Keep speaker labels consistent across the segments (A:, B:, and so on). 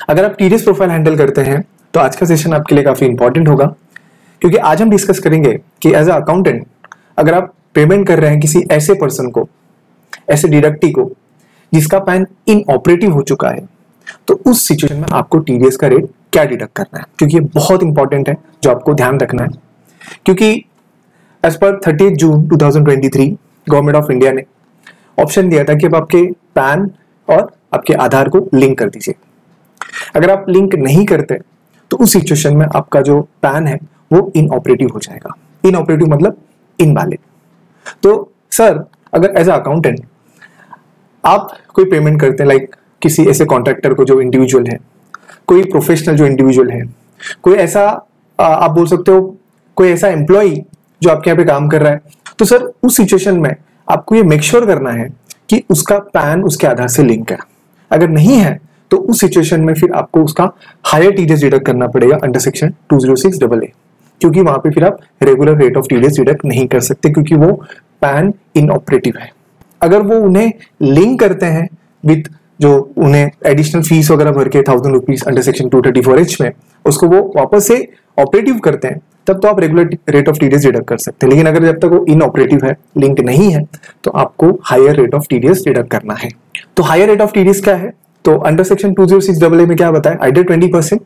A: अगर आप TDS profile handle करते हैं तो आज का सेशन आपके लिए काफी इंपॉर्टेंट होगा, क्योंकि आज हम डिस्कस करेंगे कि एज अ अकाउंटेंट अगर आप पेमेंट कर रहे हैं किसी ऐसे पर्सन को, ऐसे डिडक्टी को जिसका पैन इनऑपरेटिव हो चुका है, तो उस सिचुएशन में आपको टीडीएस का रेट क्या डिडक्ट करना है, क्योंकि ये बहुत इंपॉर्टेंट है जो आपको ध्यान रखना है। क्योंकि as per 30 June 2023 government of India ने ऑप्शन दिया था कि अब आपके पैन और आपके आधार को लिंक कर दीजिए। अगर आप लिंक नहीं करते तो उस सिचुएशन में आपका जो पैन है वो इनऑपरेटिव हो जाएगा। इनऑपरेटिव मतलब इनवैलिड। तो सर, अगर एज अ अकाउंटेंट आप कोई पेमेंट करते हैं, लाइक किसी ऐसे कॉन्ट्रैक्टर को जो इंडिविजुअल है, कोई प्रोफेशनल जो इंडिविजुअल है, कोई ऐसा आप बोल सकते हो कोई ऐसा एम्प्लॉय जो आपके यहाँ पे काम कर रहा है, तो सर उस सिचुएशन में आपको ये मेक श्योर करना है कि उसका पैन उसके आधार से लिंक है। अगर नहीं है तो उस सिचुएशन में फिर आपको उसका हायर टीडीएस डिडक्ट करना पड़ेगा अंडर सेक्शन 206AA, क्योंकि वहां पे फिर आप regular rate of TDS deduct नहीं कर सकते, क्योंकि वो पैन इनऑपरेटिव है। अगर वो उन्हें लिंक करते हैं विद जो उन्हें एडिशनल फीस वगैरह भर के 1000 रुपीज अंडर सेक्शन 234H में उसको वो वापस से ऑपरेटिव करते हैं, तब तो आप regular rate of TDS deduct कर सकते हैं। लेकिन अगर जब तक वो इनऑपरेटिव है, लिंक नहीं है, तो आपको higher rate of TDS deduct करना है। तो हायर रेट ऑफ टीडीएस क्या है? तो अंडर सेक्शन 206AA में क्या बताया, आइडर 20%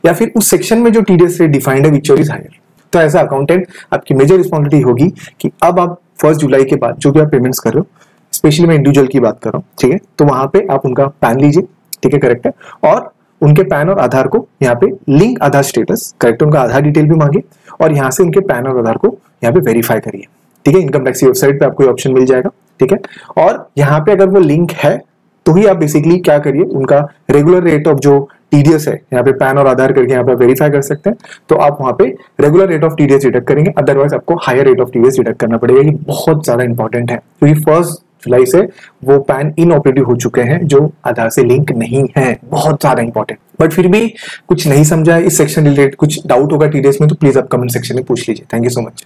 A: या फिर उस सेक्शन में जो टीडीएस रेट डिफाइंड है विच इज हायर। तो एज अ अकाउंटेंट आपकी मेजर रिस्पॉन्सिबिलिटी होगी कि अब आप 1 जुलाई के बाद जो भी आप पेमेंट्स कर रहे हो, स्पेशली मैं इंडिविजुअल की बात कर रहा हूँ, ठीक है, तो वहां पे आप उनका पैन लीजिए, ठीक है, करेक्ट है, और उनके पैन और आधार को यहाँ पे लिंक आधार स्टेटस, करेक्ट है, उनका आधार डिटेल भी मांगे और यहाँ से उनके पैन और आधार को यहाँ पे वेरीफाई करिए, ठीक है। इनकम टैक्स की वेबसाइट पे आपको ऑप्शन मिल जाएगा, ठीक है। और यहाँ पे अगर वो लिंक है तो ही आप बेसिकली क्या करिए, उनका रेगुलर रेट ऑफ जो टीडीएस है यहाँ पे पैन और आधार करके यहाँ पे वेरीफाई कर सकते हैं, तो आप वहां पे regular rate of TDS deduct करेंगे, अदरवाइज आपको higher rate of TDS deduct करना पड़ेगा। ये बहुत ज्यादा इंपॉर्टेंट है, क्योंकि 1 जुलाई से वो पैन इनऑपरेटिव हो चुके हैं जो आधार से लिंक नहीं है। बहुत ज्यादा इंपॉर्टेंट। बट फिर भी कुछ नहीं समझा है इस सेक्शन रिलेटेड, कुछ डाउट होगा टीडीएस में, तो प्लीज आप कमेंट सेक्शन में पूछ लीजिए। Thank you so much.